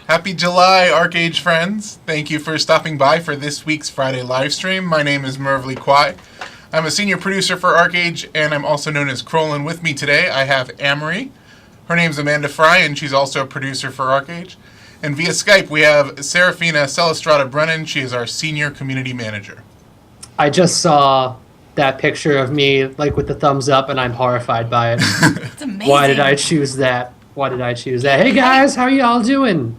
Happy July, ArcheAge friends. Thank you for stopping by for this week's Friday live stream. My name is Mervly Kwai. I'm a senior producer for ArcheAge, and I'm also known as Krolin. With me today, I have Amory. Her name's Amanda Fry, and she's also a producer for ArcheAge. And via Skype, we have Serafina Celestrada Brennan. She is our senior community manager. I just saw that picture of me, like, with the thumbs up, and I'm horrified by it. It's amazing. Why did I choose that? Hey, guys, how are y'all doing?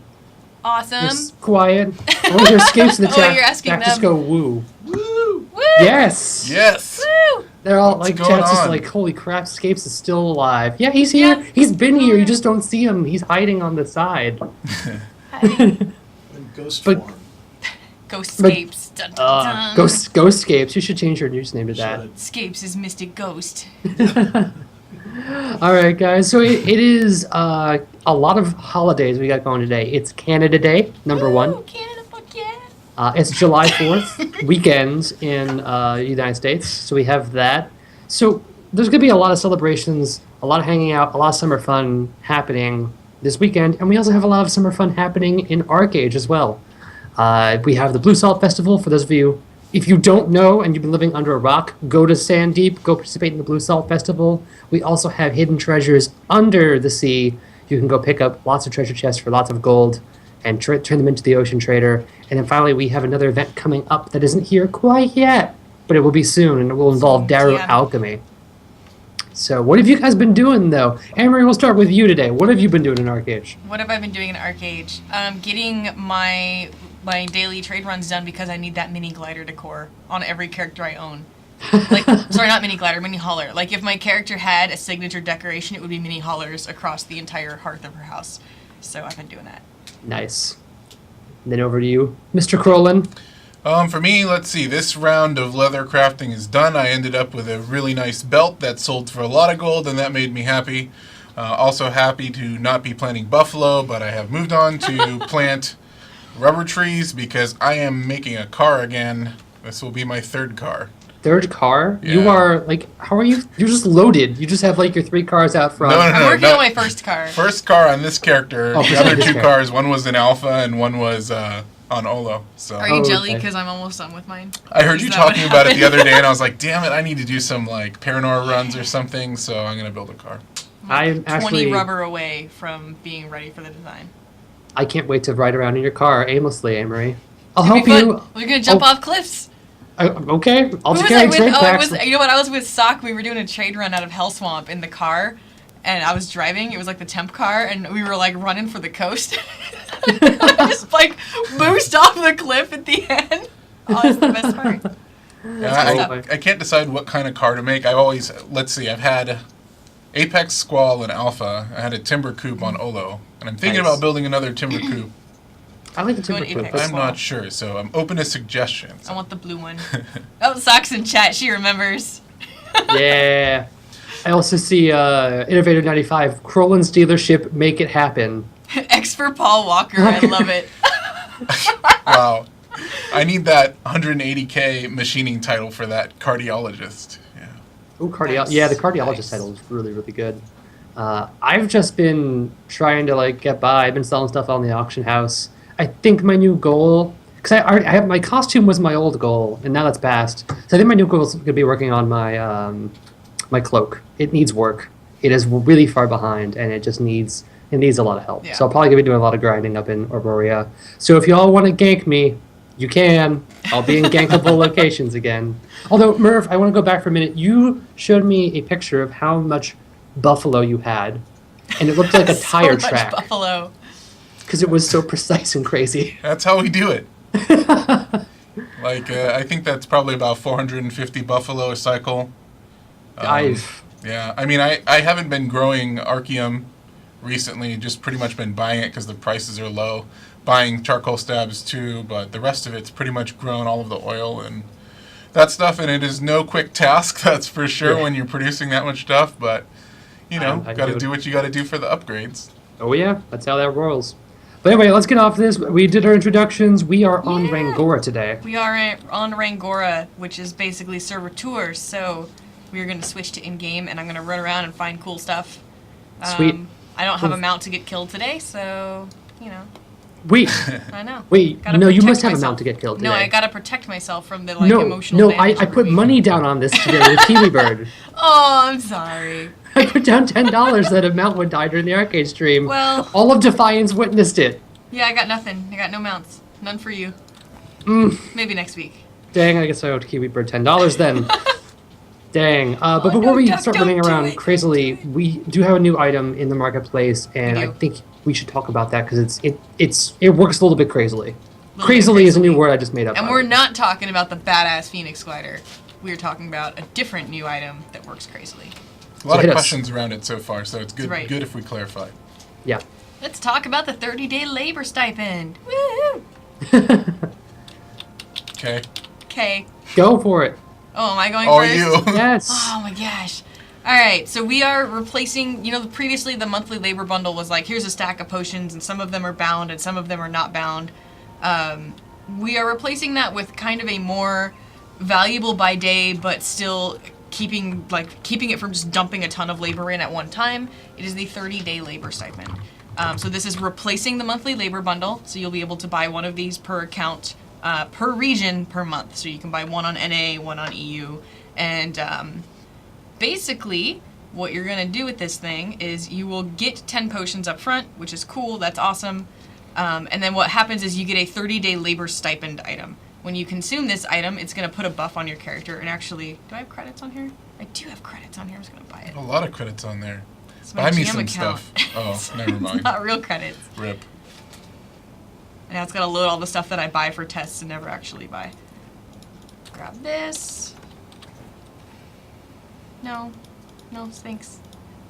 Awesome. Just quiet. I want to hear escapes in the Oh, chat. you're asking Chat them. just go woo. Woo! Woo! Yes! Woo! They're all What's like, going chat's just on? like, holy crap, Scapes is still alive. Yeah, he's here. Yeah. He's been here. You just don't see him. He's hiding on the side. Hi. Ghost But- form. Ghostscapes. Dun, dun, dun. Ghost Scapes. You should change your username to that. Should Scapes is Mystic Ghost. All right, guys. So it is a lot of holidays we got going today. It's Canada Day, number Woo, one. Canada, fuck yeah. It's July 4th, weekends in the United States. So we have that. So there's going to be a lot of celebrations, a lot of hanging out, a lot of summer fun happening this weekend. And we also have a lot of summer fun happening in ArcheAge as well. We have the Blue Salt Festival. For those of you, if you don't know and you've been living under a rock, go to Sand Deep, go participate in the Blue Salt Festival. We also have hidden treasures under the sea. You can go pick up lots of treasure chests for lots of gold and turn them into the Ocean Trader. And then finally, we have another event coming up that isn't here quite yet, but it will be soon, and it will involve Daru Yeah. Alchemy. So what have you guys been doing, though? Amory, we'll start with you today. What have you been doing in ArcheAge? What have I been doing in ArcheAge? Getting my daily trade runs done because I need that mini glider decor on every character I own. Like, sorry, not mini glider, mini hauler. Like, if my character had a signature decoration, it would be mini haulers across the entire hearth of her house. So I've been doing that. Nice. And then over to you, Mr. Krolin. For me, let's see, this round of leather crafting is done. I ended up with a really nice belt that sold for a lot of gold, and that made me happy. Also happy to not be planting buffalo, but I have moved on to plant rubber trees because I am making a car again. This will be my third car. Third car? Yeah. You are, like, how are you? You're just loaded. You just have, like, your 3 cars out front. No, I'm working no. on my first car. First car on this character. Oh, The other this 2 character. cars, one was in Alpha and one was on Olo. So Are you Oh, jelly? okay. Because I'm almost done with mine. I heard Is you that what talking about it the other happened? day, and I was like, damn it, I need to do some like Paranor runs or something, so I'm going to build a car. I'm 20 actually, rubber away from being ready for the design. I can't wait to ride around in your car aimlessly, Amory. I'll It'll help be fun. you. We're gonna jump Oh. off cliffs. Okay, I'll Who just was I carry with? trade Oh, it packs. was. You know what? I was with Sock. We were doing a trade run out of Hell Swamp in the car, and I was driving. It was like the temp car, and we were like running for the coast. I just like boost off the cliff at the end. Oh, it's the best part. I can't decide what kind of car to make. I've always, let's see, I've had Apex, Squall, and Alpha. I had a Timber Coupe on Olo, and I'm thinking Nice. about building another Timber Coupe. I like the Go timber to coupe. Apex. I'm not sure, so I'm open to suggestions. I want the blue one. Oh, Sock's in chat. She remembers. Yeah. I also see Innovator 95, Krolin's dealership, make it happen. X for Paul Walker. I love it. Wow. I need that 180K machining title for that cardiologist. Yeah. Ooh, Nice. Yeah, the cardiologist Nice. title is really, really good. I've just been trying to like get by. I've been selling stuff on the auction house. I think my new goal, because I have my costume was my old goal, and now that's passed. So I think my new goal is going to be working on my my cloak. It needs work. It is really far behind, and it needs a lot of help. Yeah. So I'll probably be doing a lot of grinding up in Arborea. So if y'all want to gank me, you can. I'll be in gankable locations again. Although, Merv, I want to go back for a minute. You showed me a picture of how much buffalo you had, and it looked like a tire so track much buffalo. because it was so precise and crazy. That's how we do it. Like, I think that's probably about 450 buffalo a cycle. Yeah, I mean, I haven't been growing Archeum recently, just pretty much been buying it because the prices are low. Buying charcoal stabs too, but the rest of it's pretty much grown all of the oil and that stuff, and it is no quick task, that's for sure, Yeah. when you're producing that much stuff, but, you know, I got to do it. do what you got to do for the upgrades. Oh yeah, that's how that rolls. But anyway, let's get off this. We did our introductions. We are on Yeah. Rangora today. We are on Rangora, which is basically server tours, so we are going to switch to in-game, and I'm going to run around and find cool stuff. Sweet. I don't have a mount to get killed today, so, you know. Wait, I know. wait. Gotta No, you protect must have a myself. mount to get killed today. No, I gotta protect myself from the no, emotional damage. I every put week. money down on this today with Kiwi Bird. Oh, I'm sorry. I put down $10 that a mount would die during the ArcheAge stream. Well, all of Defiance witnessed it. yeah, I got nothing. I got no mounts. None for you. Maybe next week. Dang, I guess I owe Kiwi Bird $10 then. Dang. But before no, we Duck, start don't running do around it. crazily, we do have a new item in the marketplace, and We I do. think we should talk about that because it works a little bit crazily. bit Crazily is a new crazily. word I just made up. And by we're the way. not talking about the badass Phoenix glider. We're talking about a different new item that works crazily. A lot hit of us. questions around it so far, so it's good. Right. Good if we clarify. Yeah. Let's talk about the 30-day labor stipend. Woo! Okay. Okay. Go for it. Oh, am I going Oh, first? you. Yes. Oh my gosh. Alright, so we are replacing, previously the monthly labor bundle was like, here's a stack of potions, and some of them are bound, and some of them are not bound. We are replacing that with kind of a more valuable by day, but still keeping it from just dumping a ton of labor in at one time. It is the 30-day labor stipend. So this is replacing the monthly labor bundle, so you'll be able to buy one of these per account, per region, per month. So you can buy one on NA, one on EU, and basically, what you're going to do with this thing is you will get 10 potions up front, which is cool, that's awesome. And then what happens is you get a 30-day labor stipend item. When you consume this item, it's going to put a buff on your character. And actually, do I have credits on here? I do have credits on here. I'm just going to buy it. A lot of credits on there. It's my Buy me GM some account. stuff. Oh, never mind. It's not real credits. Rip. And now it's going to load all the stuff that I buy for tests and never actually buy. Grab this. No, thanks.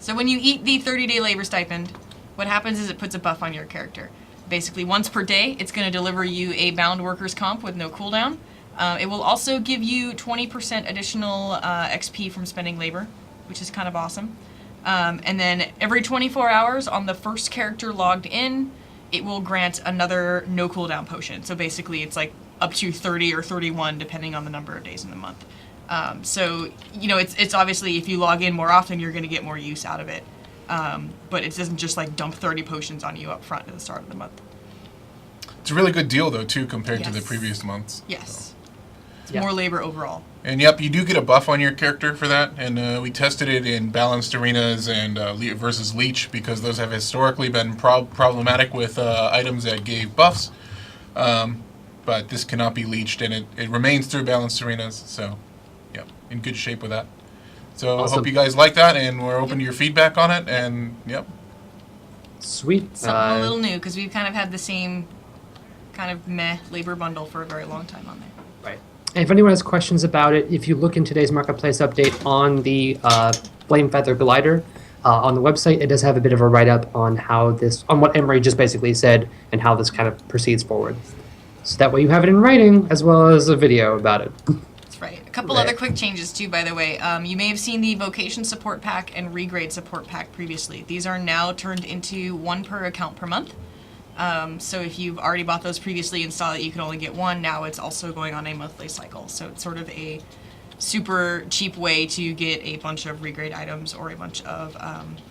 So when you eat the 30-day labor stipend, what happens is it puts a buff on your character. Basically, once per day, it's going to deliver you a bound workers comp with no cooldown. It will also give you 20% additional XP from spending labor, which is kind of awesome. And then every 24 hours on the first character logged in, it will grant another no cooldown potion. So basically, it's like up to 30 or 31, depending on the number of days in the month. So, it's obviously, if you log in more often, you're going to get more use out of it. But it doesn't just like dump 30 potions on you up front at the start of the month. It's a really good deal, though, too, compared to the Yes. previous months. Yes. It's Yeah. more labor overall. And yep, you do get a buff on your character for that. And we tested it in balanced arenas and versus leech, because those have historically been problematic with items that gave buffs. But this cannot be leeched, and it remains through balanced arenas. So, yep, in good shape with that. So I Awesome. hope you guys like that, and we're open to your feedback on it. And yep, Sweet. Something a little new, because we've kind of had the same kind of meh labor bundle for a very long time on there. Right. And if anyone has questions about it, if you look in today's marketplace update on the Flame Feather Glider on the website, it does have a bit of a write-up on on what Emery just basically said and how this kind of proceeds forward. So that way you have it in writing as well as a video about it. That's right. A couple Right. other quick changes too, by the way. You may have seen the Vocation Support Pack and Regrade Support Pack previously. These are now turned into one per account per month. So if you've already bought those previously and saw that you could only get one, now it's also going on a monthly cycle. So it's sort of a super cheap way to get a bunch of regrade items or a bunch of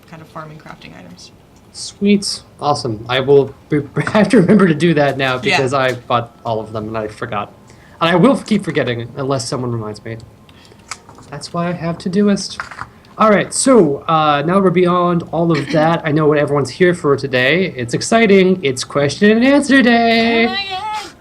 kind of farming crafting items. Sweet. Awesome. I will have to remember to do that now because Yeah. I bought all of them and I forgot. And I will keep forgetting unless someone reminds me. That's why I have Todoist. All right, so now we're beyond all of that. I know what everyone's here for today. It's exciting. It's question and answer day. Oh my god!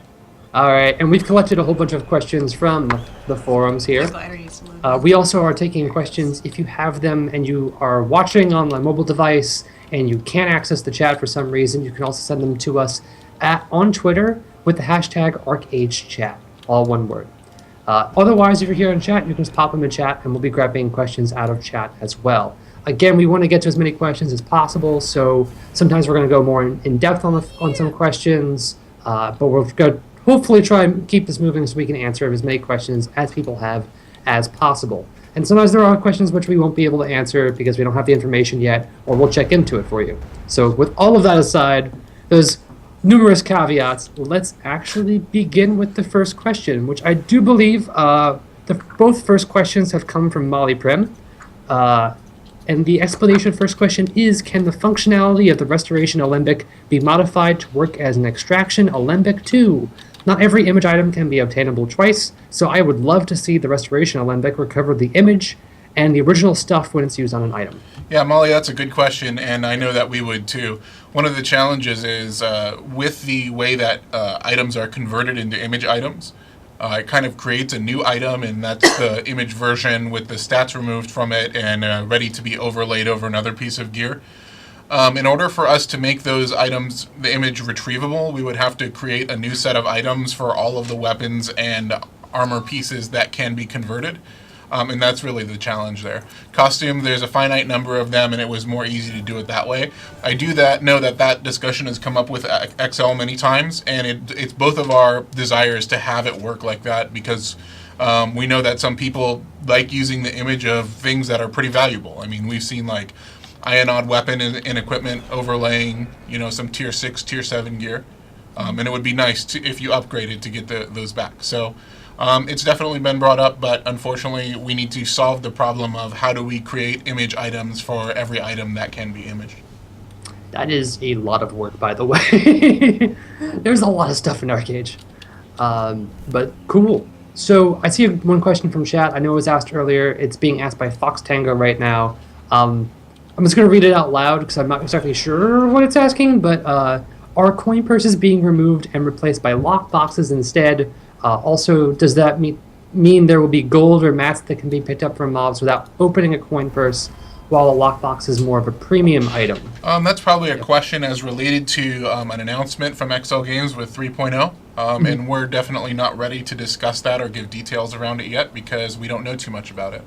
All right, and we've collected a whole bunch of questions from the forums here. Glider needs to load. We also are taking questions if you have them and you are watching on a mobile device and you can't access the chat for some reason. You can also send them to us on Twitter with the hashtag ArcheAgeChat, all one word. Otherwise, if you're here in chat, you can just pop them in chat, and we'll be grabbing questions out of chat as well. Again, we want to get to as many questions as possible, so sometimes we're going to go more in depth on some questions, but we're going to hopefully try and keep this moving so we can answer as many questions as people have as possible. And sometimes there are questions which we won't be able to answer because we don't have the information yet, or we'll check into it for you. So with all of that aside, there's numerous caveats. Let's actually begin with the first question, which I do believe both first questions have come from Molly Prim. And the explanation first question is, can the functionality of the Restoration Alembic be modified to work as an extraction Alembic too? Not every image item can be obtainable twice, so I would love to see the Restoration Alembic recover the image and the original stuff when it's used on an item. Yeah, Molly, that's a good question, and I know that we would too. One of the challenges is with the way that items are converted into image items, it kind of creates a new item, and that's the image version with the stats removed from it and ready to be overlaid over another piece of gear. In order for us to make those items, the image retrievable, we would have to create a new set of items for all of the weapons and armor pieces that can be converted. And that's really the challenge there. Costume, there's a finite number of them, and it was more easy to do it that way. I do know that discussion has come up with XL many times, and it's both of our desires to have it work like that, because we know that some people like using the image of things that are pretty valuable. I mean, we've seen like Ionod weapon and equipment overlaying, some tier 6, tier 7 gear, and it would be nice if you upgraded to get those back. So. It's definitely been brought up, but unfortunately we need to solve the problem of how do we create image items for every item that can be imaged. That is a lot of work, by the way. There's a lot of stuff in ArcheAge. But cool. So I see one question from chat. I know it was asked earlier. It's being asked by Fox Tango right now. I'm just going to read it out loud because I'm not exactly sure what it's asking, but are coin purses being removed and replaced by lock boxes instead? Also, does that mean there will be gold or mats that can be picked up from mobs without opening a coin purse, while a lockbox is more of a premium item? That's probably a question as related to an announcement from XL Games with 3.0, and we're definitely not ready to discuss that or give details around it yet because we don't know too much about it.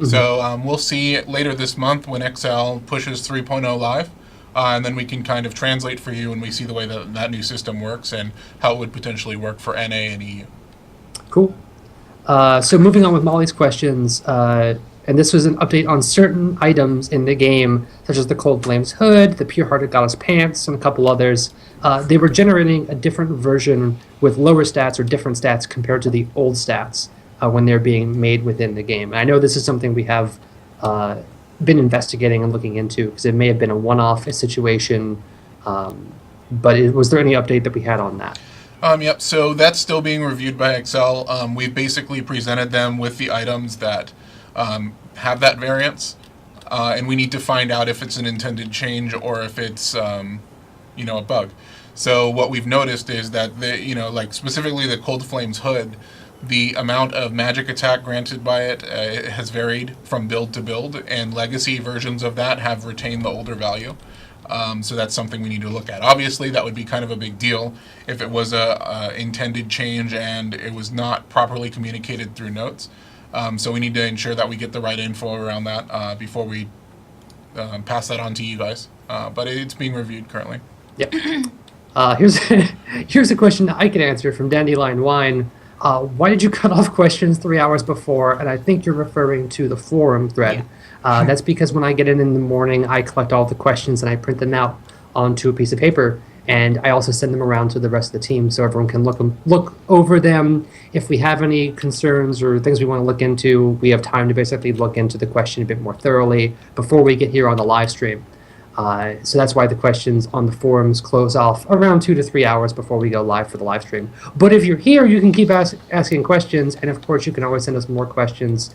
So we'll see later this month when XL pushes 3.0 live. And then we can kind of translate for you when we see the way that new system works and how it would potentially work for NA and EU. Cool. So moving on with Molly's questions, and this was an update on certain items in the game, such as the Cold Flames hood, the Pure Hearted Goddess pants, and a couple others. They were generating a different version with lower stats or different stats compared to the old stats when they're being made within the game. And I know this is something we have been investigating and looking into because it may have been a one-off situation, but was there any update that we had on that? Yep, so that's still being reviewed by XL. We've basically presented them with the items that have that variance, and we need to find out if it's an intended change or if it's a bug. So what we've noticed is that like specifically the Cold Flames hood, the amount of magic attack granted by it has varied from build to build, and legacy versions of that have retained the older value. So that's something we need to look at. Obviously, that would be kind of a big deal if it was a intended change and it was not properly communicated through notes. So we need to ensure that we get the right info around that before we pass that on to you guys. But it's being reviewed currently. Yep. Here's a question that I can answer from Dandelion Wine. Why did you cut off questions 3 hours before? And I think you're referring to the forum thread. Yeah. That's because when I get in the morning, I collect all the questions and I print them out onto a piece of paper. And I also send them around to the rest of the team so everyone can look over them. If we have any concerns or things we want to look into, we have time to basically look into the question a bit more thoroughly before we get here on the live stream. So that's why the questions on the forums close off around 2 to 3 hours before we go live for the live stream. But if you're here, you can keep asking questions, and of course you can always send us more questions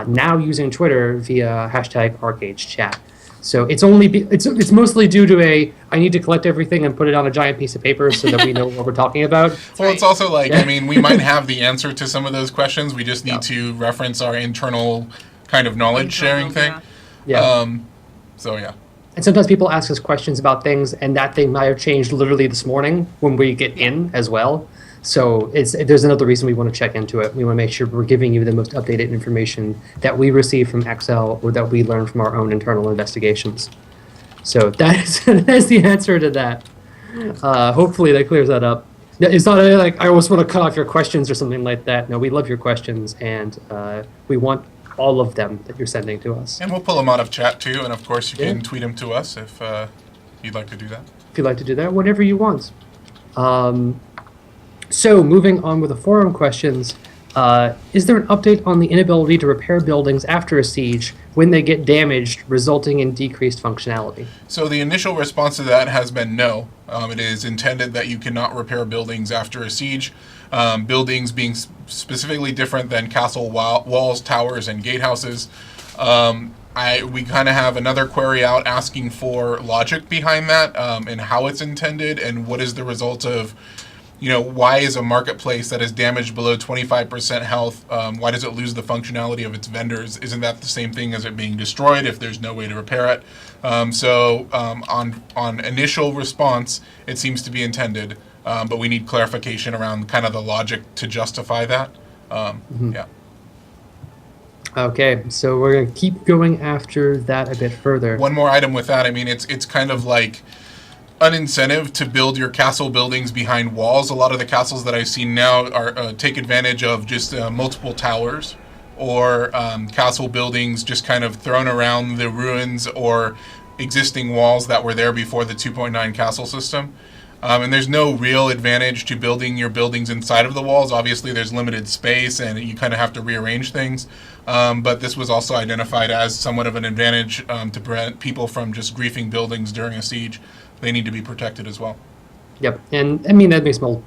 now using Twitter via #ArcheAgeChat. So it's mostly due to I need to collect everything and put it on a giant piece of paper so that we know what we're talking about. Well, it's also like, I mean, we might have the answer to some of those questions. We just need to reference our internal kind of knowledge sharing thing. Yeah. So yeah. And sometimes people ask us questions about things, and that thing might have changed literally this morning when we get in as well. So there's another reason we want to check into it. We want to make sure we're giving you the most updated information that we receive from XL or that we learn from our own internal investigations. So that's the answer to that. Hopefully that clears that up. It's not like I almost want to cut off your questions or something like that. No, we love your questions, and we want all of them that you're sending to us. And we'll pull them out of chat too, and of course you can tweet them to us if you'd like to do that. If you'd like to do that, whatever you want. So moving on with the forum questions, Is there an update on the inability to repair buildings after a siege when they get damaged, resulting in decreased functionality? So the initial response to that has been no. It is intended that you cannot repair buildings after a siege. Buildings being specifically different than castle walls, towers, and gatehouses. We kind of have another query out asking for logic behind that, and how it's intended, and what is the result of, why is a marketplace that is damaged below 25% health, why does it lose the functionality of its vendors? Isn't that the same thing as it being destroyed if there's no way to repair it? On initial response, it seems to be intended, but we need clarification around kind of the logic to justify that. Yeah. Okay, so we're going to keep going after that a bit further. One more item with that. I mean, it's kind of like an incentive to build your castle buildings behind walls. A lot of the castles that I've seen now are take advantage of just multiple towers, or castle buildings just kind of thrown around the ruins or existing walls that were there before the 2.9 castle system. And there's no real advantage to building your buildings inside of the walls. Obviously, there's limited space, and you kind of have to rearrange things. But this was also identified as somewhat of an advantage to prevent people from just griefing buildings during a siege. They need to be protected as well. Yep, and I mean, that makes more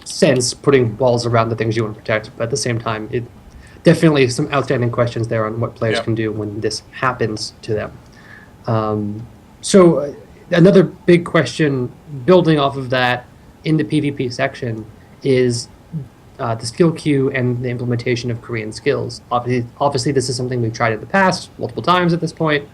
sense, putting walls around the things you want to protect, but at the same time, it definitely some outstanding questions there on what players can do when this happens to them. Another big question building off of that in the PvP section is the skill queue and the implementation of Korean skills. Obviously, this is something we've tried in the past multiple times at this point,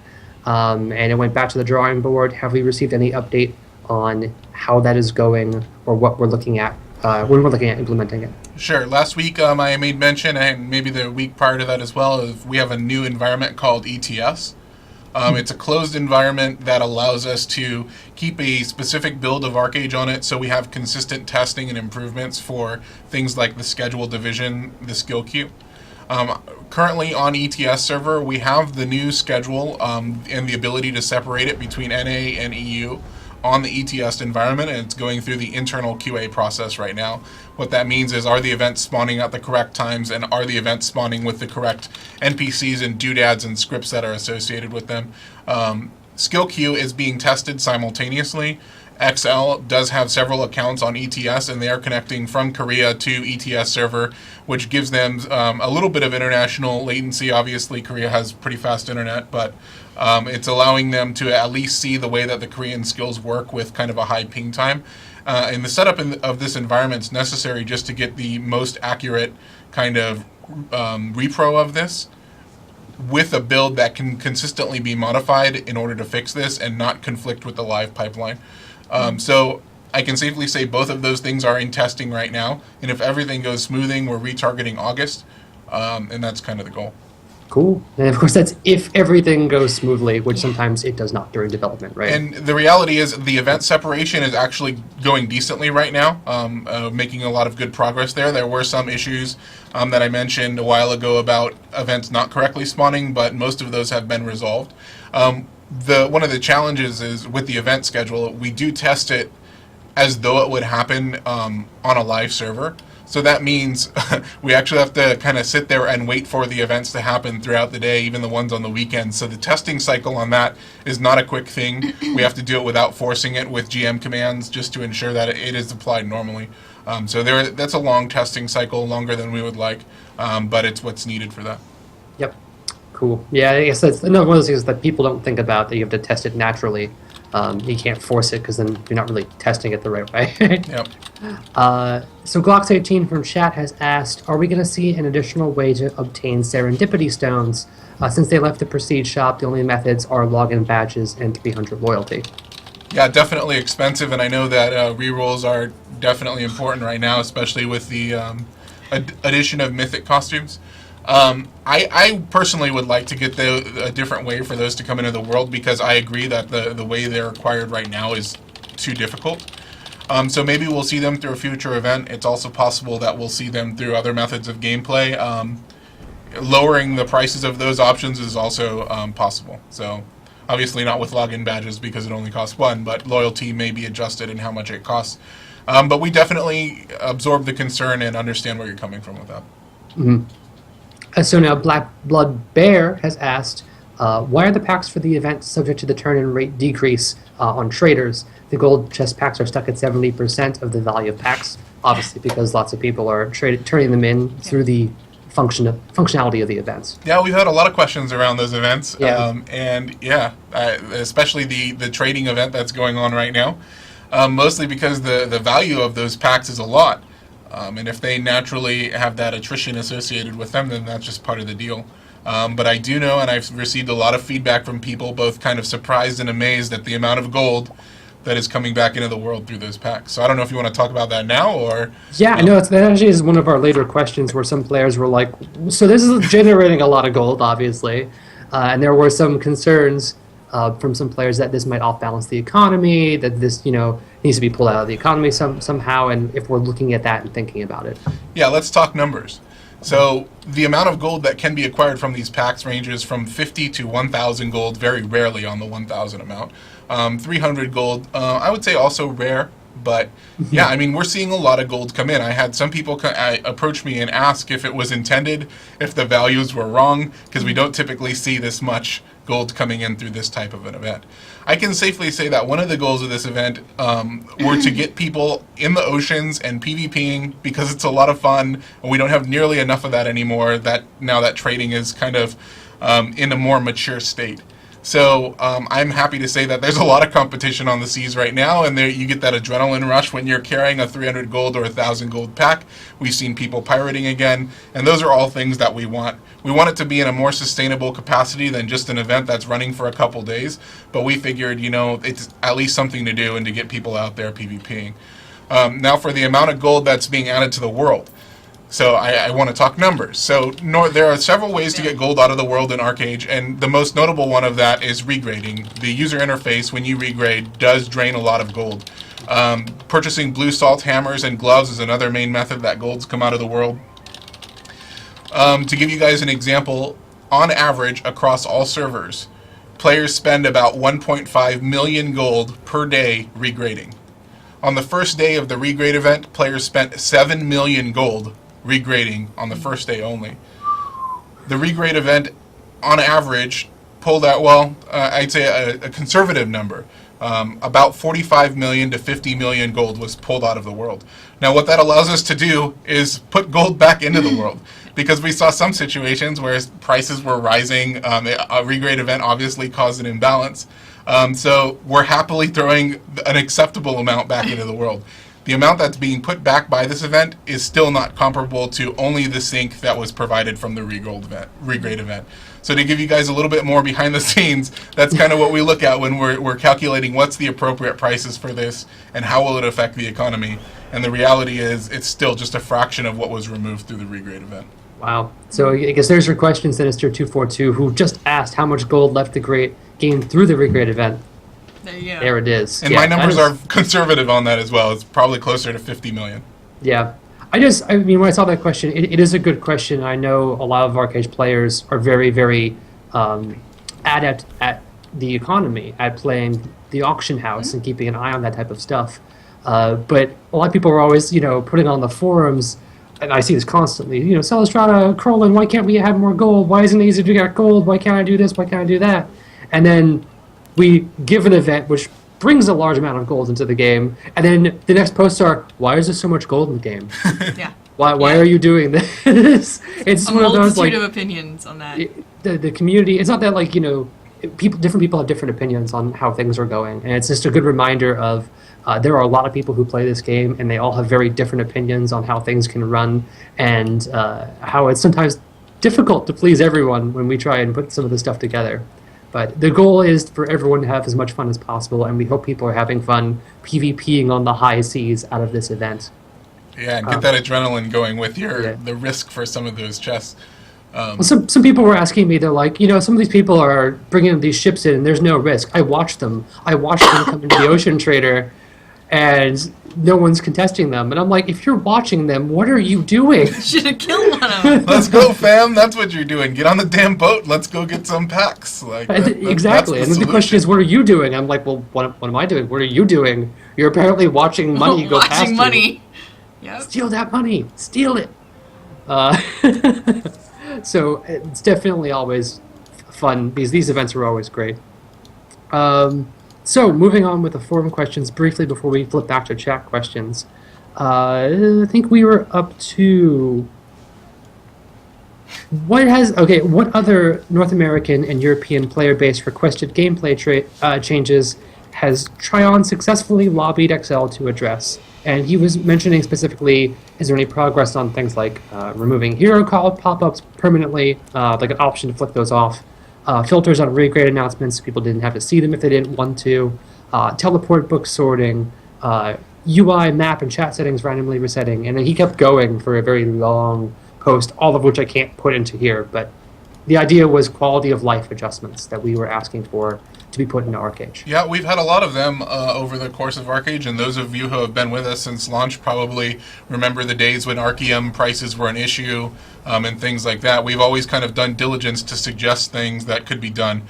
and it went back to the drawing board. Have we received any update on how that is going, or what we're looking at when we're looking at implementing it? Sure. Last week I made mention, and maybe the week prior to that as well, of we have a new environment called ETS. It's a closed environment that allows us to keep a specific build of ArcheAge on it, so we have consistent testing and improvements for things like the schedule division, the skill queue. Currently on ETS server, we have the new schedule and the ability to separate it between NA and EU on the ETS environment, and it's going through the internal QA process right now. What that means is, are the events spawning at the correct times, and are the events spawning with the correct NPCs and doodads and scripts that are associated with them? Skill queue is being tested simultaneously. XL does have several accounts on ETS, and they are connecting from Korea to ETS server, which gives them a little bit of international latency. Obviously, Korea has pretty fast internet, but it's allowing them to at least see the way that the Korean skills work with kind of a high ping time. And the setup of this environment is necessary just to get the most accurate kind of repro of this, with a build that can consistently be modified in order to fix this and not conflict with the live pipeline. So I can safely say both of those things are in testing right now, and if everything goes smoothing, we're retargeting August, and that's kind of the goal. Cool. And of course, that's if everything goes smoothly, which sometimes it does not during development, right? And the reality is the event separation is actually going decently right now, making a lot of good progress there. There were some issues that I mentioned a while ago about events not correctly spawning, but most of those have been resolved. One of the challenges is with the event schedule, we do test it as though it would happen on a live server. So that means we actually have to kind of sit there and wait for the events to happen throughout the day, even the ones on the weekends. So the testing cycle on that is not a quick thing. We have to do it without forcing it with GM commands just to ensure that it is applied normally. That's a long testing cycle, longer than we would like, but it's what's needed for that. Yep. Cool. Yeah, I guess that's another one of those things that people don't think about, that you have to test it naturally. You can't force it because then you're not really testing it the right way. Yep. So Glox18 from chat has asked, are we going to see an additional way to obtain serendipity stones? Since they left the Prestige shop, the only methods are login badges and 300 loyalty. Yeah, definitely expensive, and I know that rerolls are definitely important right now, especially with the addition of mythic costumes. I personally would like to get a different way for those to come into the world, because I agree that the way they're acquired right now is too difficult. So maybe we'll see them through a future event. It's also possible that we'll see them through other methods of gameplay. Lowering the prices of those options is also possible. So obviously not with login badges because it only costs one, but loyalty may be adjusted in how much it costs. But we definitely absorb the concern and understand where you're coming from with that. So now Black Blood Bear has asked, why are the packs for the event subject to the turn-in rate decrease on traders? The gold chest packs are stuck at 70% of the value of packs, obviously because lots of people are turning them in through the functionality of the events. Yeah, we've had a lot of questions around those events. Yeah. Especially the trading event that's going on right now. Mostly because the value of those packs is a lot. And if they naturally have that attrition associated with them, then that's just part of the deal. But I do know, and I've received a lot of feedback from people, both kind of surprised and amazed at the amount of gold that is coming back into the world through those packs. So I don't know if you want to talk about that now or... Yeah, no, that actually is one of our later questions where some players were like, so this is generating a lot of gold, obviously. And there were some concerns from some players that this might off-balance the economy, that this, needs to be pulled out of the economy somehow, and if we're looking at that and thinking about it. Yeah, let's talk numbers. So the amount of gold that can be acquired from these packs ranges from 50 to 1,000 gold, very rarely on the 1,000 amount. 300 gold, I would say also rare, but yeah, I mean, we're seeing a lot of gold come in. I had some people approach me and ask if it was intended, if the values were wrong, because we don't typically see this much gold coming in through this type of an event. I can safely say that one of the goals of this event were to get people in the oceans and PvPing, because it's a lot of fun, and we don't have nearly enough of that anymore, that now that trading is kind of in a more mature state. So I'm happy to say that there's a lot of competition on the seas right now, and there you get that adrenaline rush when you're carrying a 300 gold or 1,000 gold pack. We've seen people pirating again, and those are all things that we want. We want it to be in a more sustainable capacity than just an event that's running for a couple days, but we figured, it's at least something to do and to get people out there PvPing. Now for the amount of gold that's being added to the world. So I want to talk numbers. So there are several ways to get gold out of the world in ArcheAge, and the most notable one of that is regrading. The user interface, when you regrade, does drain a lot of gold. Purchasing blue salt hammers and gloves is another main method that golds come out of the world. To give you guys an example, on average, across all servers, players spend about 1.5 million gold per day regrading. On the first day of the regrade event, players spent 7 million gold regrading on the first day only. The regrade event, on average, pulled out, I'd say a conservative number. About 45 million to 50 million gold was pulled out of the world. Now, what that allows us to do is put gold back into the world, because we saw some situations where prices were rising. A regrade event obviously caused an imbalance. So we're happily throwing an acceptable amount back into the world. The amount that's being put back by this event is still not comparable to only the sync that was provided from the regrade event. So to give you guys a little bit more behind the scenes, that's kind of what we look at when we're calculating what's the appropriate prices for this and how will it affect the economy. And the reality is it's still just a fraction of what was removed through the regrade event. Wow. So I guess there's your question, Sinister242, who just asked how much gold left to gain through the regrade event. There you go. There it is. And my numbers are conservative on that as well. It's probably closer to 50 million. Yeah. I mean, when I saw that question, it is a good question. I know a lot of ArcheAge players are very, very adept at the economy, at playing the auction house and keeping an eye on that type of stuff. But a lot of people are always, putting on the forums, and I see this constantly, Celestrata, Crolin, why can't we have more gold? Why isn't it easy to get gold? Why can't I do this? Why can't I do that? And then we give an event which brings a large amount of gold into the game, and then the next posts are, why is there so much gold in the game? Yeah. Why are you doing this? It's a one of those, multitude of opinions on that. The community, it's not that, different people have different opinions on how things are going, and it's just a good reminder of there are a lot of people who play this game, and they all have very different opinions on how things can run, and how it's sometimes difficult to please everyone when we try and put some of this stuff together. But the goal is for everyone to have as much fun as possible, and we hope people are having fun PvPing on the high seas out of this event. Yeah, and get that adrenaline going with the risk for some of those chests. Well, some people were asking me, they're like, some of these people are bringing these ships in, and there's no risk. I watched them come into the Ocean Trader, and no one's contesting them. And I'm like, if you're watching them, what are you doing? You should have killed one of them. Let's go, fam. That's what you're doing. Get on the damn boat. Let's go get some packs. Exactly. And then the question is, what are you doing? I'm like, well, what am I doing? What are you doing? You're apparently watching money go past you. Watching money. Yep. Steal that money. Steal it. Uh, so it's definitely always fun. These events are always great. So moving on with the forum questions briefly before we flip back to chat questions. I think we were up to what other North American and European player base requested gameplay changes has Tryon successfully lobbied XL to address? And he was mentioning specifically, is there any progress on things like removing hero call pop-ups permanently, like an option to flick those off, filters on regrade announcements so people didn't have to see them if they didn't want to, teleport book sorting, UI, map, and chat settings randomly resetting, and then he kept going for a very long post, all of which I can't put into here, but the idea was quality of life adjustments that we were asking for to be put into ArcheAge. Yeah, we've had a lot of them over the course of ArcheAge, and those of you who have been with us since launch probably remember the days when Archeum prices were an issue and things like that. We've always kind of done diligence to suggest things that could be done.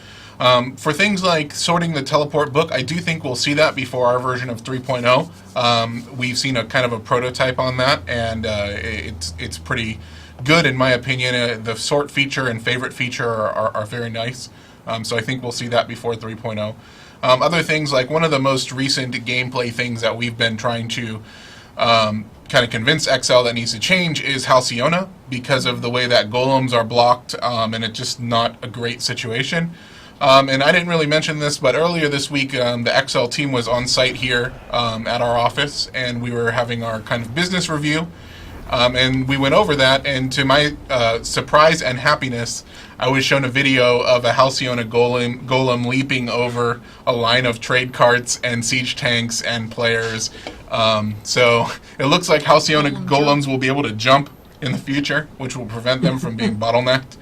For things like sorting the teleport book, I do think we'll see that before our version of 3.0. We've seen a kind of a prototype on that, and it's pretty good in my opinion. The sort feature and favorite feature are very nice. So I think we'll see that before 3.0. Other things, like one of the most recent gameplay things that we've been trying to kind of convince XL that needs to change is Halcyona, because of the way that golems are blocked, and it's just not a great situation. And I didn't really mention this, but earlier this week, the XL team was on site here at our office, and we were having our kind of business review. And we went over that, and to my surprise and happiness, I was shown a video of a Halcyona golem leaping over a line of trade carts and siege tanks and players. So it looks like Halcyona golems will be able to jump in the future, which will prevent them from being bottlenecked.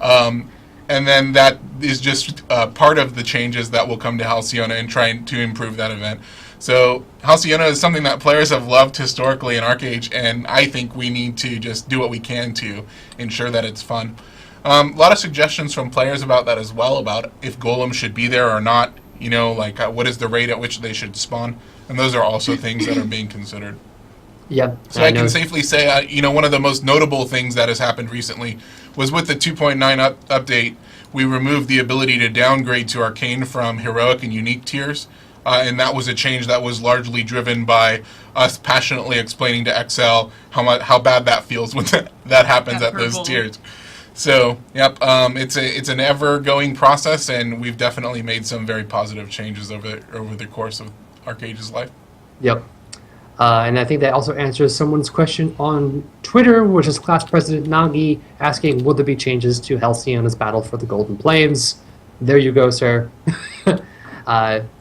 And then that is just part of the changes that will come to Halcyona and trying to improve that event. So Halcyona is something that players have loved historically in ArcheAge, and I think we need to just do what we can to ensure that it's fun. A lot of suggestions from players about that as well, about if golems should be there or not, you know, like what is the rate at which they should spawn, and those are also things that are being considered. Yeah. So I can safely say, you know, one of the most notable things that has happened recently was with the 2.9 update, we removed the ability to downgrade to Arcane from Heroic and Unique tiers. And that was a change that was largely driven by us passionately explaining to XL how bad that feels when that happens at those tiers. So, yep, it's an ever-going process, and we've definitely made some very positive changes over the course of ArcheAge's life. Yep. And I think that also answers someone's question on Twitter, which is Class President Nagi asking, will there be changes to Halcyona's battle for the Golden Plains? There you go, sir.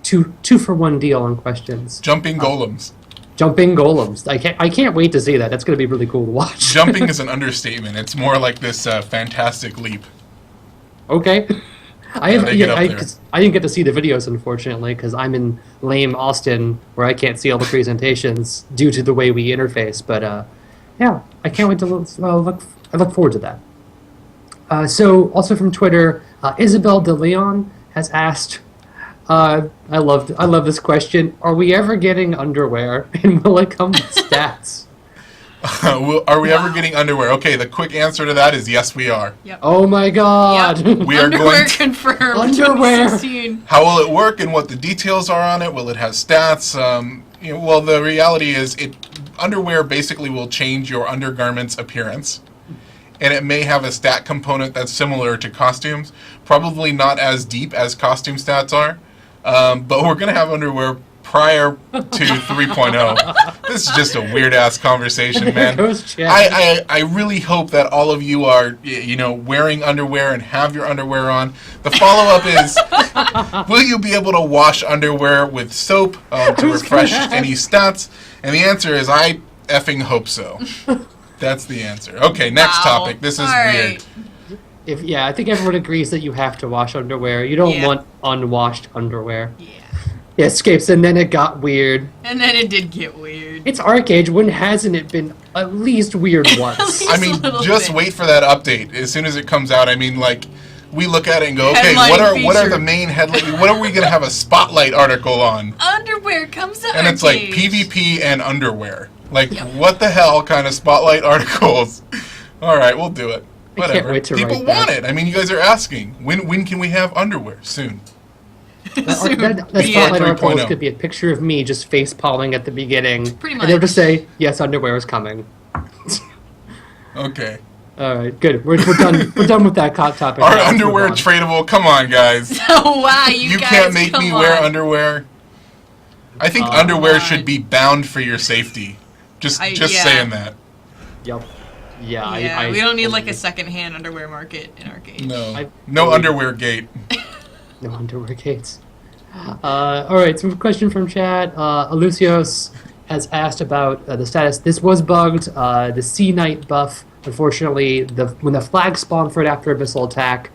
Two for one deal on questions. Jumping golems. Jumping golems. I can't wait to see that. That's going to be really cool to watch. Jumping is an understatement. It's more like this fantastic leap. Okay. I didn't get to see the videos, unfortunately, because I'm in lame Austin, where I can't see all the presentations due to the way we interface. But yeah, I can't wait to look. I look forward to that. So, also from Twitter, Isabel De Leon has asked. I love this question. Are we ever getting underwear, and will it come with stats? Are we ever getting underwear? Okay, the quick answer to that is yes, we are. Yep. Oh my god! Yep. We are underwear going to confirmed. Underwear. 2016. How will it work, and what the details are on it? Will it have stats? Well, the reality is, underwear basically will change your undergarment's appearance, and it may have a stat component that's similar to costumes. Probably not as deep as costume stats are. But we're going to have underwear prior to 3.0. This is just a weird-ass conversation, man. I really hope that all of you are, wearing underwear and have your underwear on. The follow-up is, will you be able to wash underwear with soap to refresh any stats? And the answer is, I effing hope so. That's the answer. Okay, next topic. This is weird. I think everyone agrees that you have to wash underwear. You don't want unwashed underwear. Yeah. Escapes, and then it got weird. And then it did get weird. It's ArcheAge. When hasn't it been at least weird once? I mean, just wait for that update. As soon as it comes out, we look at it and go, okay, what are the main headline? What are we going to have a spotlight article on? Underwear comes out. And it's like PvP and underwear. Like, what the hell kind of spotlight articles All right, we'll do it. I can't Whatever. wait to People write that. want it. I mean, you guys are asking. When can we have underwear? Soon. That Be spotlight it. article 3.0. could be a picture of me just face palming at the beginning. Pretty And they'll just much. say, yes, underwear is coming. Okay. All right, good. We're done. We're done with that topic. Our Now, let's move underwear on. tradable. Come on, guys. Oh, wow, You guys, can't make come me wear on. underwear. I think Oh, underwear my. should be bound for your safety. Just Yeah. saying that. Yep. Yeah, Yeah, we don't need like a second-hand underwear market in ArcheAge. No. No believe- underwear gate. No underwear gates. All right, so a question from chat. Alucios has asked about the status. This was bugged. The Sea Knight buff, unfortunately, when the flags spawn for it after a missile attack,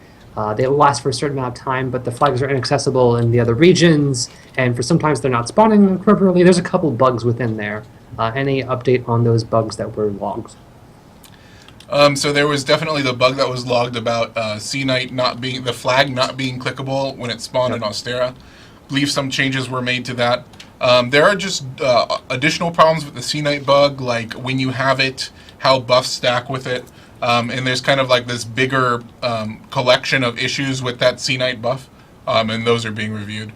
they last for a certain amount of time, but the flags are inaccessible in the other regions, and for sometimes they're not spawning appropriately. There's a couple bugs within there. Any update on those bugs that were logged? So there was definitely the bug that was logged about Sea Knight the flag not being clickable when it spawned in Austera. I believe some changes were made to that. There are just additional problems with the Sea Knight bug, like when you have it, how buffs stack with it. And there's kind of like this bigger collection of issues with that Sea Knight buff, and those are being reviewed.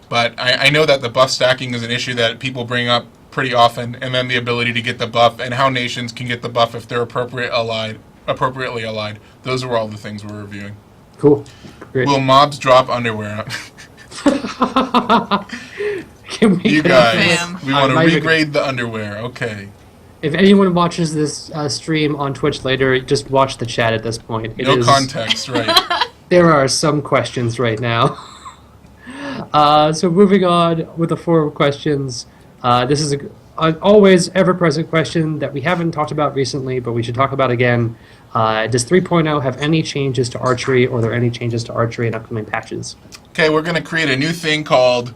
But I know that the buff stacking is an issue that people bring up pretty often, and then the ability to get the buff and how nations can get the buff if they're appropriately allied. Those are all the things we're reviewing. Cool. Great. Will mobs drop underwear? Can we You get guys, Bam. we want to I'm not even- regrade the underwear. Okay. If anyone watches this stream on Twitch later, just watch the chat at this point. It No is- context, right? There are some questions right now. So moving on with the 4 questions. This is an always ever-present question that we haven't talked about recently, but we should talk about again. Does 3.0 have any changes to archery, or are there any changes to archery in upcoming patches? Okay, we're going to create a new thing called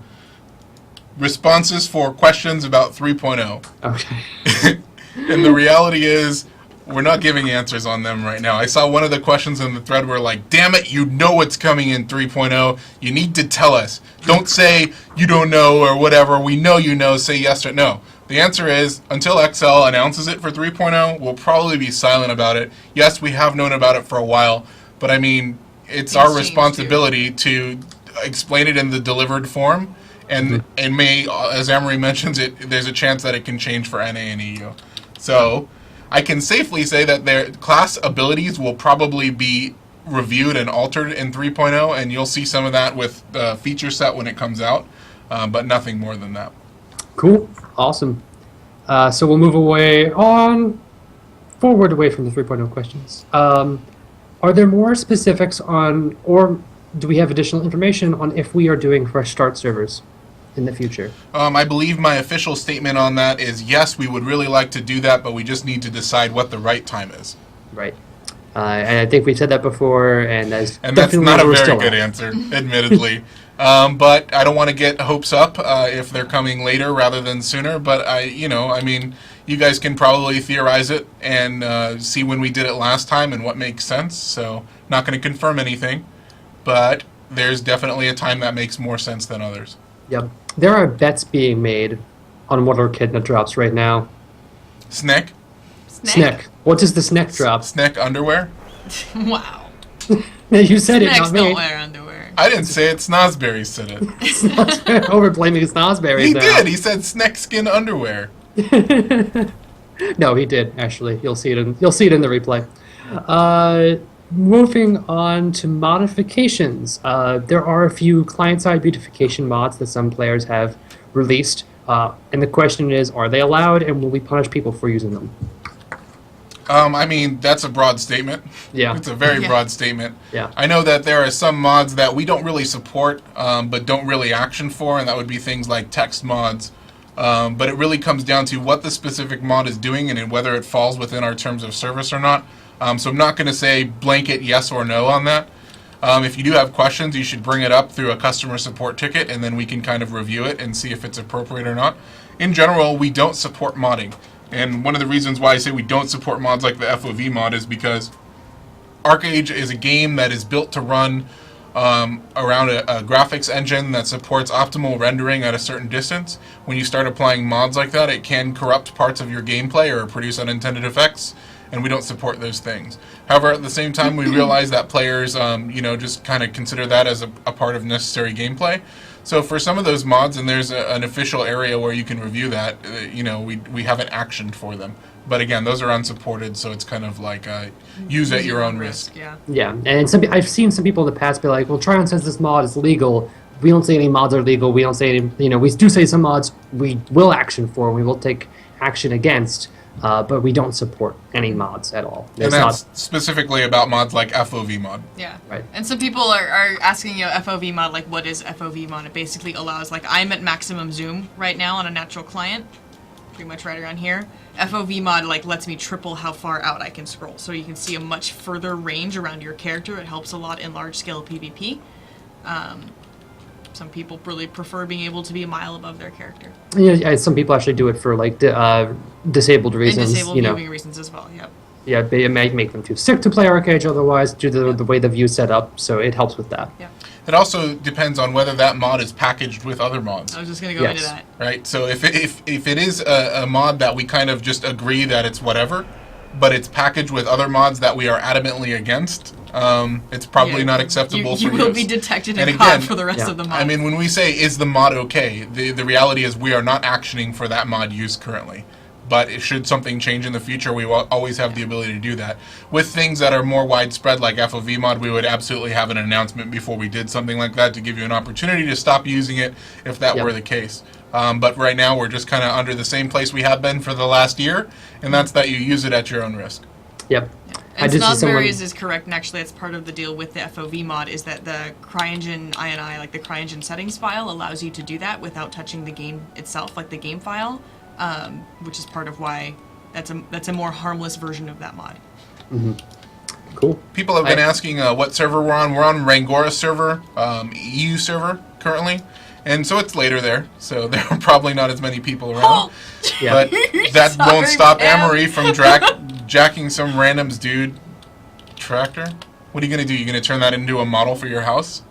responses for questions about 3.0. Okay. And the reality is, we're not giving answers on them right now. I saw one of the questions in the thread were like, damn it, you know what's coming in 3.0. You need to tell us. Don't say you don't know or whatever. We know you know. Say yes or no. The answer is, until XL announces it for 3.0, we'll probably be silent about it. Yes, we have known about it for a while, but I mean, it's our changed, responsibility to explain it in the delivered form. And it may, as Amory mentions, there's a chance that it can change for NA and EU. So I can safely say that their class abilities will probably be reviewed and altered in 3.0, and you'll see some of that with the feature set when it comes out, but nothing more than that. Cool. Awesome. So we'll move forward away from the 3.0 questions. Are there more specifics on, or do we have additional information on if we are doing fresh start servers in the future? I believe my official statement on that is yes, we would really like to do that, but we just need to decide what the right time is. Right. And I think we said that before, and that's And that's definitely not a where we're very still good at. answer, admittedly. But I don't want to get hopes up if they're coming later rather than sooner. But I mean, you guys can probably theorize it and see when we did it last time and what makes sense. So not going to confirm anything, but there's definitely a time that makes more sense than others. Yep. There are bets being made on what our Echidna drops right now. Sneck? Sneck. What does the Sneck drop? Sneck underwear? Wow. You said it, Snacks not me. don't wear underwear. I didn't say it. Snosberry said it. Oh, we're blaming Snosberries He now. did. He said Sneck skin underwear. No, he did actually. You'll see it in the replay. Moving on to modifications. There are a few client-side beautification mods that some players have released, and the question is, are they allowed, and will we punish people for using them? I mean, that's a broad statement. Yeah. It's a very Yeah. broad statement. Yeah. I know that there are some mods that we don't really support, but don't really action for, and that would be things like text mods. But it really comes down to what the specific mod is doing and whether it falls within our terms of service or not. So I'm not going to say blanket yes or no on that. If you do have questions, you should bring it up through a customer support ticket, and then we can kind of review it and see if it's appropriate or not. In general, we don't support modding. And one of the reasons why I say we don't support mods like the FOV mod is because ArcheAge is a game that is built to run around a graphics engine that supports optimal rendering at a certain distance. When you start applying mods like that, it can corrupt parts of your gameplay or produce unintended effects. and we don't support those things. However, at the same time, we realize that players, just kind of consider that as a part of necessary gameplay. So for some of those mods, and there's an official area where you can review that, we haven't actioned for them. But again, those are unsupported, so it's kind of like use at your own risk. Yeah, and I've seen some people in the past be like, well, Trion says this mod is legal. We don't say any mods are legal. We don't say any, we do say some mods we will action for, we will take action against, but we don't support any mods at all. And that's specifically about mods like FOV mod. Yeah. Right. And some people are asking, FOV mod, like, what is FOV mod? It basically allows, like, I'm at maximum zoom right now on a natural client, pretty much right around here. FOV mod, like, lets me triple how far out I can scroll, so you can see a much further range around your character. It helps a lot in large-scale PvP. Some people really prefer being able to be a mile above their character. Yeah, some people actually do it for like disabled reasons. And disabled viewing reasons as well. Yep. Yeah, it may make them too sick to play ArcheAge otherwise due to the way the view's set up. So it helps with that. Yeah. It also depends on whether that mod is packaged with other mods. I was just going to go into that. Right. So if it is a mod that we kind of just agree that it's whatever, but it's packaged with other mods that we are adamantly against, it's probably not acceptable for use. You will be detected and caught for the rest of the mod. I mean, when we say, is the mod okay, the reality is we are not actioning for that mod use currently. But should something change in the future, we will always have the ability to do that. With things that are more widespread, like FOV mod, we would absolutely have an announcement before we did something like that to give you an opportunity to stop using it if that were the case. But right now, we're just kind of under the same place we have been for the last year, and that's that you use it at your own risk. Yep. And Snozberries is correct, and actually that's part of the deal with the FOV mod, is that the CryEngine INI, like the CryEngine settings file, allows you to do that without touching the game itself, like the game file, which is part of why that's a more harmless version of that mod. Mm-hmm. Cool. People have been asking what server we're on. We're on Rangora server, EU server currently. And so it's later there, so there are probably not as many people around. Oh. Yeah. But that won't stop Amory from jacking some random's dude tractor. What are you going to do? You going to turn that into a model for your house?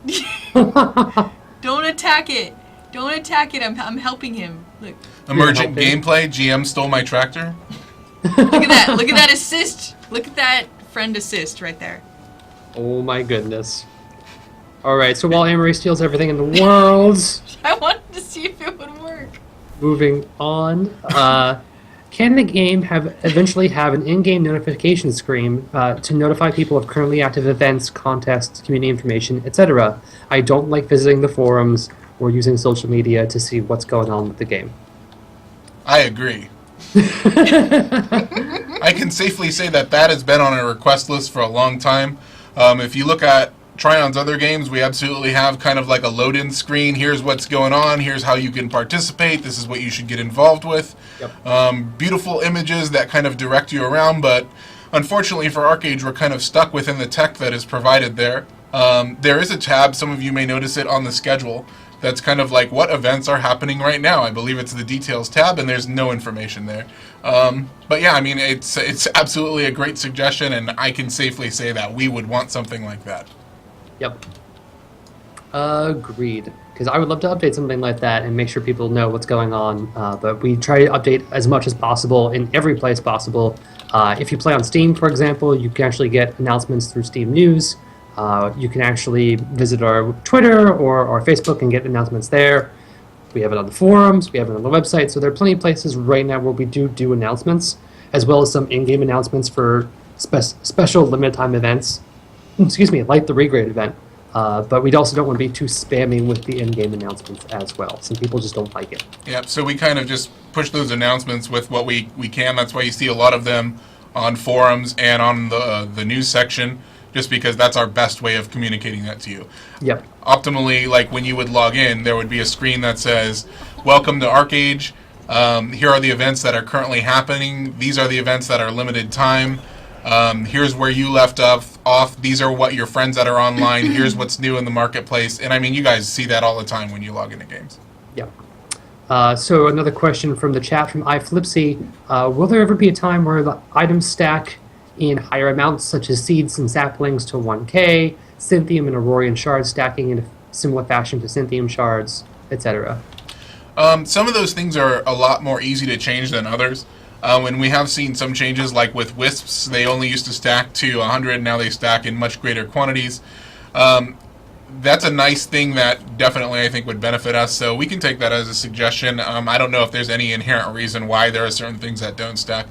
Don't attack it. Don't attack it. I'm helping him. Look. Emergent gameplay. GM stole my tractor. Look at that. Look at that assist. Look at that friend assist right there. Oh my goodness. Alright, so while Amory steals everything in the world... I wanted to see if it would work. Moving on. Can the game eventually have an in-game notification screen to notify people of currently active events, contests, community information, etc.? I don't like visiting the forums or using social media to see what's going on with the game. I agree. I can safely say that has been on a request list for a long time. If you look at Trion's other games, we absolutely have kind of like a load-in screen. Here's what's going on. Here's how you can participate. This is what you should get involved with. Yep. Beautiful images that kind of direct you around, but unfortunately for ArcheAge, we're kind of stuck within the tech that is provided there. There is a tab, some of you may notice it on the schedule, that's kind of like what events are happening right now. I believe it's the details tab, and there's no information there. But yeah, I mean, it's absolutely a great suggestion, and I can safely say that we would want something like that. Yep. Agreed. Because I would love to update something like that and make sure people know what's going on. But we try to update as much as possible in every place possible. If you play on Steam, for example, you can actually get announcements through Steam News. You can actually visit our Twitter or our Facebook and get announcements there. We have it on the forums. We have it on the website. So there are plenty of places right now where we do announcements, as well as some in-game announcements for special limited time events. Excuse me, like the regrade event. But we also don't want to be too spammy with the in-game announcements as well. Some people just don't like it. Yep, so we kind of just push those announcements with what we can. That's why you see a lot of them on forums and on the news section, just because that's our best way of communicating that to you. Yep. Optimally, like when you would log in, there would be a screen that says, welcome to ArcheAge. Here are the events that are currently happening. These are the events that are limited time. Here's where you left off. These are what your friends that are online. Here's what's new in the marketplace. And I mean, you guys see that all the time when you log into games. Yep. So another question from the chat from iFlipsy. Will there ever be a time where the items stack in higher amounts, such as seeds and saplings to 1K, Cynthium and Aurorian shards stacking in a similar fashion to Cynthium shards, etc.? Some of those things are a lot more easy to change than others. And we have seen some changes, like with wisps. They only used to stack to 100, now they stack in much greater quantities. That's a nice thing that definitely I think would benefit us, so we can take that as a suggestion. I don't know if there's any inherent reason why there are certain things that don't stack.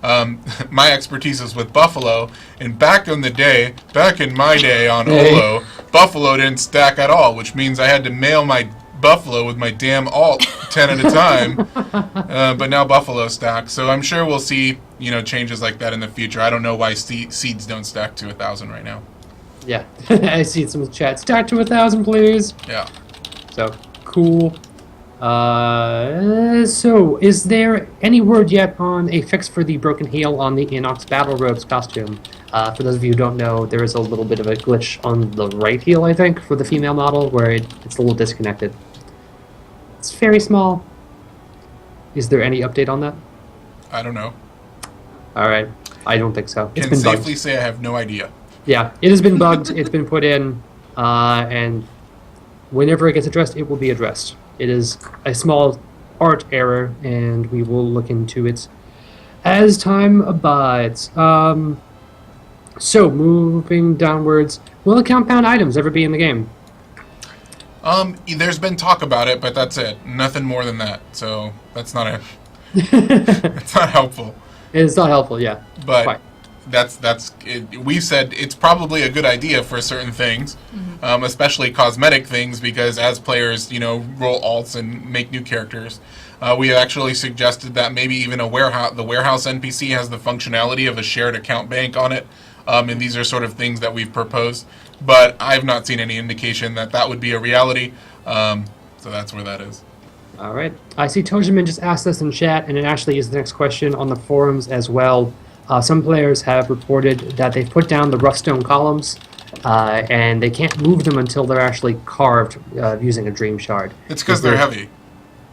My expertise is with Buffalo, and back in my day on Olo, Buffalo didn't stack at all, which means I had to mail my Buffalo with my damn alt 10 at a time. But now Buffalo stacks, so I'm sure we'll see changes like that in the future. I don't know why seeds don't stack to 1,000 right now. Yeah, I see some chat. Stack to 1,000, please. Yeah. So cool. So is there any word yet on a fix for the broken heel on the Inox Battle Robes costume? For those of you who don't know, there is a little bit of a glitch on the right heel, I think, for the female model, where it's a little disconnected. It's very small. Is there any update on that? I don't know. All right. I don't think so. It's Can been safely bugged. say I have no idea. Yeah, it has been bugged. It's been put in, and whenever it gets addressed, it will be addressed. It is a small art error, and we will look into it as time abides. So, moving downwards, will the compound items ever be in the game? There's been talk about it, but that's it. Nothing more than that. So that's not it. It's not helpful. It's not helpful, yeah. But Quite. that's it. We've said it's probably a good idea for certain things, especially cosmetic things, because as players, roll alts and make new characters, we have actually suggested that maybe even the warehouse NPC has the functionality of a shared account bank on it, and these are sort of things that we've proposed. But I've not seen any indication that would be a reality, so that's where that is. All right. I see Tojiman just asked us in chat, and it actually is the next question on the forums as well. Some players have reported that they've put down the rough stone columns, and they can't move them until they're actually carved using a dream shard. It's because they're heavy.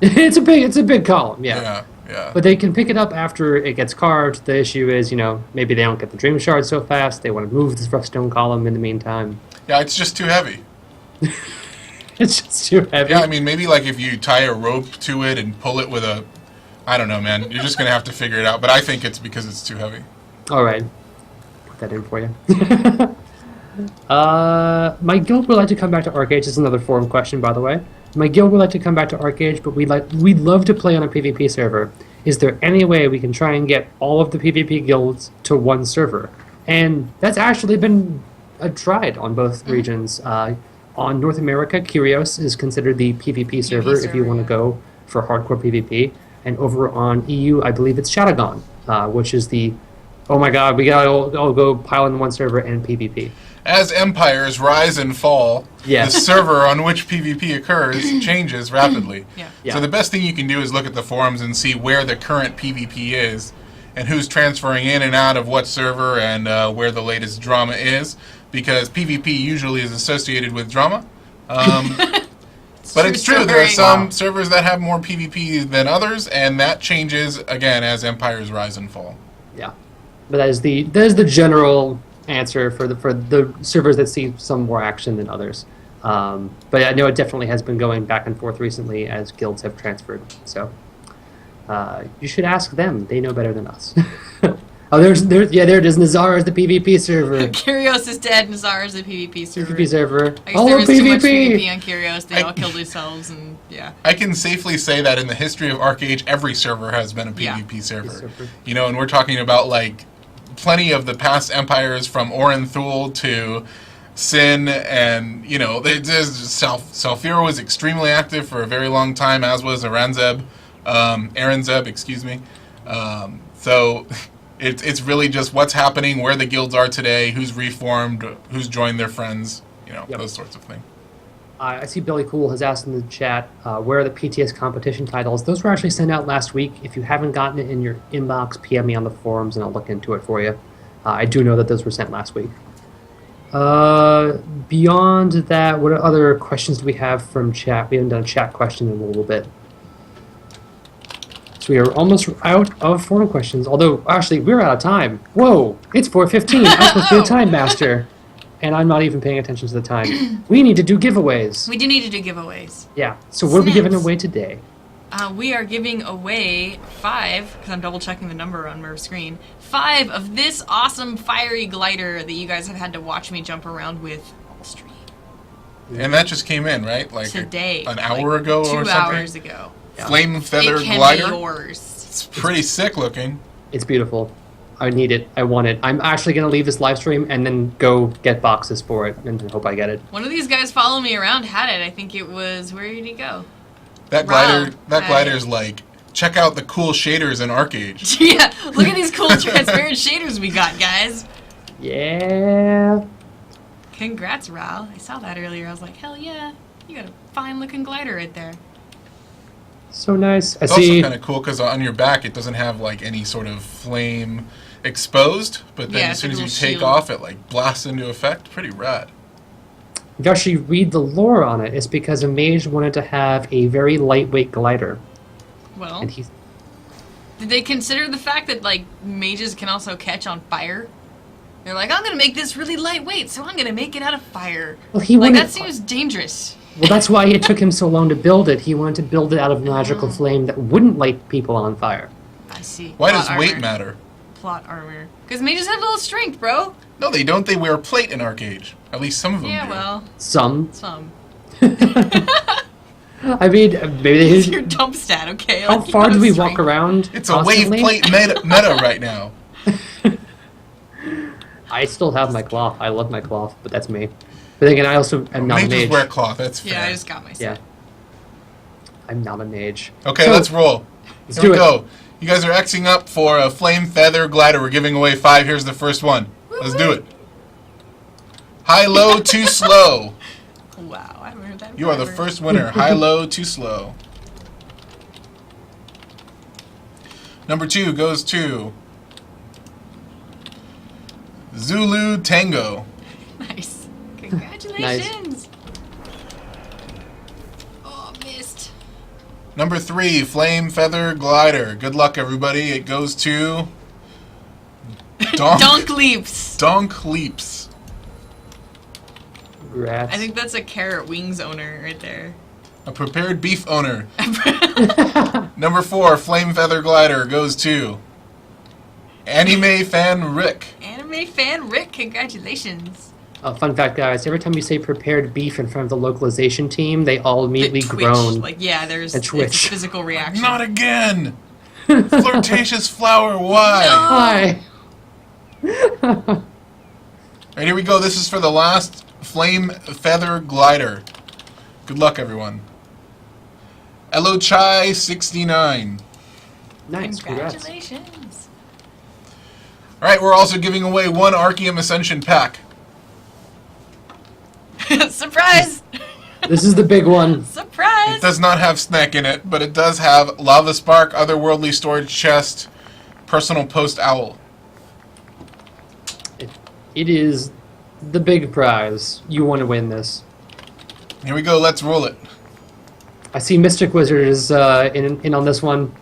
It's a big column, yeah. Yeah. But they can pick it up after it gets carved. The issue is, maybe they don't get the dream shard so fast. They want to move this rough stone column in the meantime. Yeah, it's just too heavy. It's just too heavy. Yeah, I mean, maybe like if you tie a rope to it and pull it with I don't know, man. You're just going to have to figure it out. But I think it's because it's too heavy. All right. Put that in for you. My guild would like to come back to ArcheAge. This is another forum question, by the way. My guild would like to come back to ArcheAge, but we'd love to play on a PvP server. Is there any way we can try and get all of the PvP guilds to one server? And that's actually been tried on both regions. On North America, Kyrios is considered the PvP server if you want to go for hardcore PvP. And over on EU, I believe it's Shadowgon, which is the, oh my god, we gotta all go pile in one server and PvP. As empires rise and fall, the server on which PvP occurs changes rapidly. Yeah. So the best thing you can do is look at the forums and see where the current PvP is and who's transferring in and out of what server and where the latest drama is, because PvP usually is associated with drama. But it's true, there are some servers that have more PvP than others, and that changes, again, as empires rise and fall. Yeah. But that is the general answer for the servers that see some more action than others. But I know it definitely has been going back and forth recently as guilds have transferred. So you should ask them. They know better than us. Oh, there it is. Nazar is the PvP server. Kyrios is dead. Nazar is the PvP server. PvP server. I guess there was too much PvP on Kyrios. They all killed themselves, and yeah. I can safely say that in the history of ArcheAge, every server has been a PvP server. And we're talking about like plenty of the past empires from Orenthul to Sin, and Salfira was extremely active for a very long time, as was Aranzeb, excuse me. So it's really just what's happening, where the guilds are today, who's reformed, who's joined their friends, those sorts of things. I see Billy Cool has asked in the chat, where are the PTS competition titles? Those were actually sent out last week. If you haven't gotten it in your inbox, PM me on the forums and I'll look into it for you. I do know that those were sent last week. Beyond that, what other questions do we have from chat? We haven't done a chat question in a little bit. So we are almost out of forum questions, although actually we're out of time. Whoa, it's 4:15. I'm supposed to be a time master. And I'm not even paying attention to the time. We need to do giveaways. We do need to do giveaways. Yeah. So what are we giving away today? We are giving away 5, because I'm double checking the number on Merv's screen, 5 of this awesome fiery glider that you guys have had to watch me jump around with all stream. And that just came in, right? Like Today. an hour ago or something? 2 hours ago. Flame feather It can glider. be yours. It's pretty sick looking. It's beautiful. I need it. I want it. I'm actually going to leave this live stream and then go get boxes for it and hope I get it. One of these guys following me around had it. I think it was, where did he go? That Rob glider's like, check out the cool shaders in ArcheAge. Yeah, look at these cool transparent shaders we got, guys. Yeah. Congrats, Ral. I saw that earlier. I was like, hell yeah. You got a fine looking glider right there. So nice. I It's see. also kind of cool because on your back it doesn't have like any sort of flame exposed, but then Yeah, as soon it's as a you little take shield. off, it like blasts into effect. Pretty rad. If you actually read the lore on it, it's because a mage wanted to have a very lightweight glider. Well, And he's did they consider the fact that, like, mages can also catch on fire? They're like, I'm gonna make this really lightweight, so I'm gonna make it out of fire. Well, he Like, wanted- that seems dangerous. Well, that's why it took him so long to build it. He wanted to build it out of magical Mm. flame that wouldn't light people on fire. I see. Why Plot does weight armor. matter? Plot armor. Because mages have a little strength, bro. No, they don't. They wear plate in ArcheAge. At least some of them Yeah, do. well, Some. some. I mean, maybe It's they, your dump stat, okay? how Like, you far got do a we strength. walk around? It's a wave constantly? plate meta right now. I still have my cloth. I love my cloth, but that's me. But then again, I also am not a Mages mage. wear cloth. That's fair. Yeah, I just got my Yeah. I'm not a mage. Okay, So, let's roll. Let's Here do we it. go. You guys are Xing up for a flame feather glider. We're giving away 5. Here's the first one. Let's do it. High, low, too slow. Wow, I haven't heard that in You are the forever. first winner. High, low, too slow. Number 2 goes to Zulu Tango. Nice. Congratulations. Oh, missed. Number 3, Flame Feather Glider. Good luck, everybody. It goes to Donk leaps. Donk Leaps. Congrats. I think that's a carrot wings owner right there. A prepared beef owner. Number 4, Flame Feather Glider goes to Anime Fan Rick. Anime fan Rick, congratulations. Fun fact, guys, every time you say prepared beef in front of the localization team, they all immediately The twitch, groan. like, yeah, there's And it's twitch. a physical reaction. Not again! Flirtatious flower, why? Hi! Alright, here we go. This is for the last Flame Feather Glider. Good luck, everyone. Elochai 69. Nice, congrats. Congratulations. Alright, we're also giving away 1 Arceum Ascension pack. Surprise! This is the big one. Surprise! It does not have Snack in it, but it does have Lava Spark, Otherworldly Storage Chest, Personal Post Owl. It is the big prize. You want to win this. Here we go, let's roll it. I see Mystic Wizard is in on this one.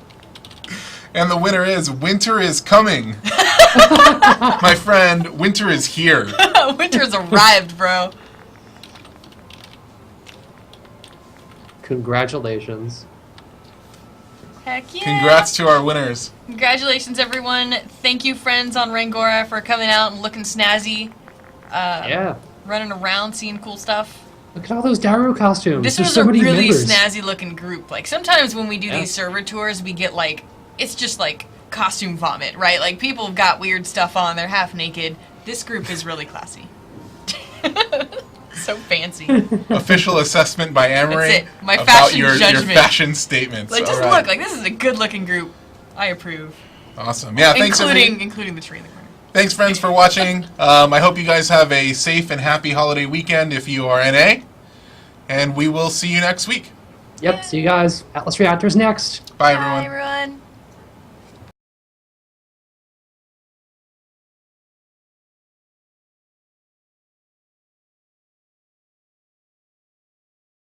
And the winner is Winter is Coming. My friend, winter is here. Winter's arrived, bro. Congratulations. Heck yeah. Congrats to our winners. Congratulations, everyone. Thank you, friends on Rangora, for coming out and looking snazzy. Yeah. Running around, seeing cool stuff. Look at all those Daru costumes. This There's was so a many really members. snazzy looking group. Like, sometimes when we do Yeah. these server tours, we get like, it's just like costume vomit, right? Like, people have got weird stuff on, they're half naked. This group is really classy. So fancy. Official assessment by Amory That's it. My about fashion your judgment. fashion statements. Like, just All right. look, like, this is a good looking group. I approve. Awesome. Yeah, thanks Including the tree in the corner. Thanks, friends, for watching. I hope you guys have a safe and happy holiday weekend if you are NA. And we will see you next week. Yep, see you guys. Atlas Reactors next. Bye, Bye, everyone. everyone.